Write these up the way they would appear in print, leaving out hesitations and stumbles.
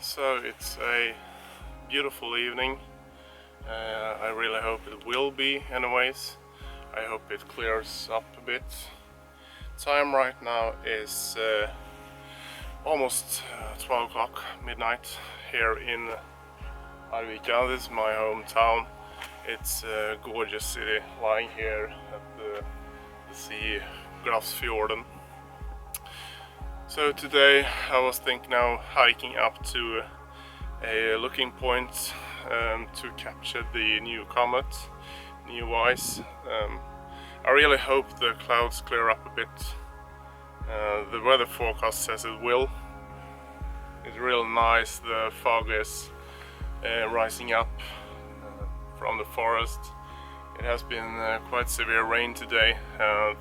So it's a beautiful evening. I really hope it will be anyways. I hope it clears up a bit. Time right now is almost 12 o'clock, midnight, here in Arvika. This is my hometown. It's a gorgeous city lying here at the sea, Grafsfjorden. So today I was thinking of hiking up to a looking point to capture the new Comet, Neowise. I really hope the clouds clear up a bit. The weather forecast says it will. It's real nice. The fog is rising up from the forest. It has been quite severe rain today,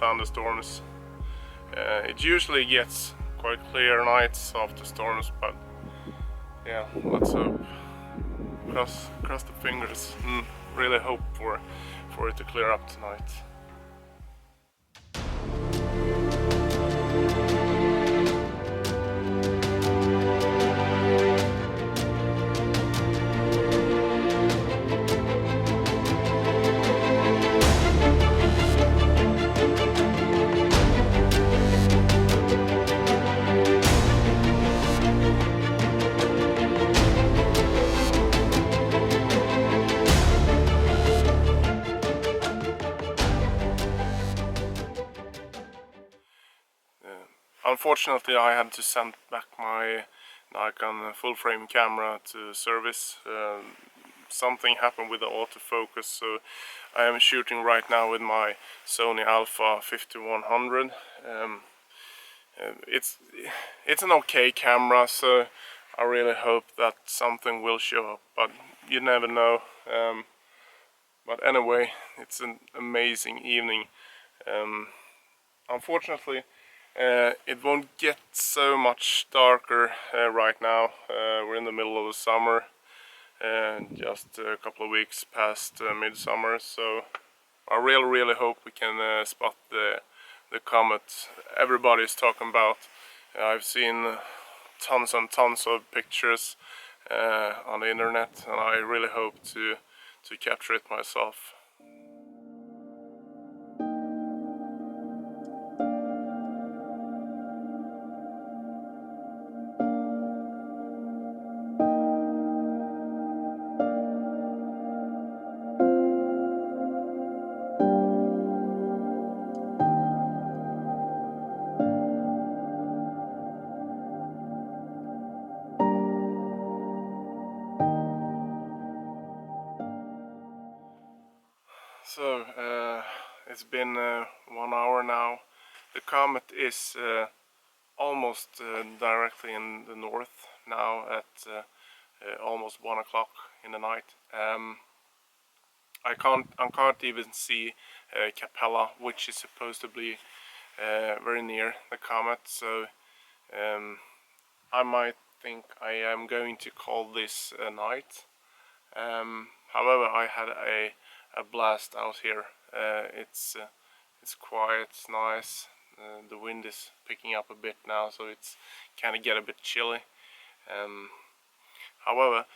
thunderstorms. It usually gets quite clear nights after storms, but yeah, let's hope. Cross the fingers and really hope for it to clear up tonight. Unfortunately, I had to send back my Nikon full-frame camera to service. Something happened with the autofocus, so I am shooting right now with my Sony Alpha 5100. It's an okay camera, so I really hope that something will show up, but you never know. But anyway, it's an amazing evening. Unfortunately, it won't get so much darker right now. We're in the middle of the summer, just a couple of weeks past midsummer, so I really hope we can spot the comet everybody's talking about. I've seen tons and tons of pictures on the internet, and I really hope to capture it myself. So it's been 1 hour now. The comet is almost directly in the north now at almost 1 o'clock in the night. I can't even see Capella, which is supposed to be very near the comet. So I might think I am going to call this a night. However, I had a blast out here. It's quiet, it's nice. The wind is picking up a bit now, so it's kind of get a bit chilly. However,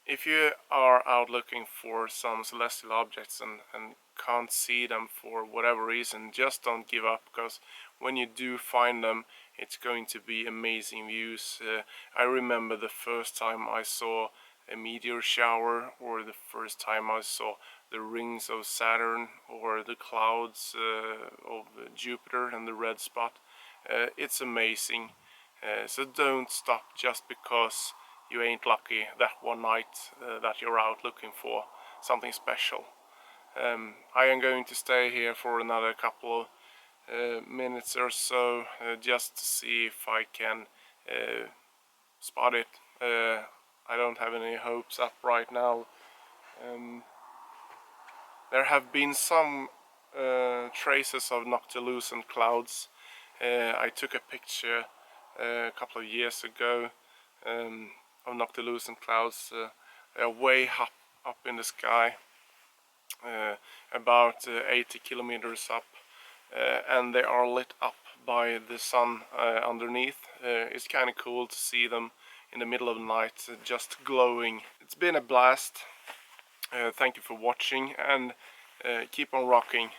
if you are out looking for some celestial objects and can't see them for whatever reason, just don't give up, because when you do find them, it's going to be amazing views. I remember the first time I saw a meteor shower, or the first time I saw the rings of Saturn, or the clouds of Jupiter and the red spot. It's amazing. So don't stop just because you ain't lucky that one night that you're out looking for something special. I am going to stay here for another couple of minutes or so, just to see if I can spot it. I don't have any hopes up right now. There have been some traces of noctilucent clouds. I took a picture a couple of years ago of noctilucent clouds. They're way up in the sky, about 80 kilometers up, and they are lit up by the sun underneath. It's kind of cool to see them in the middle of the night, just glowing. It's been a blast. Thank you for watching, and keep on rocking.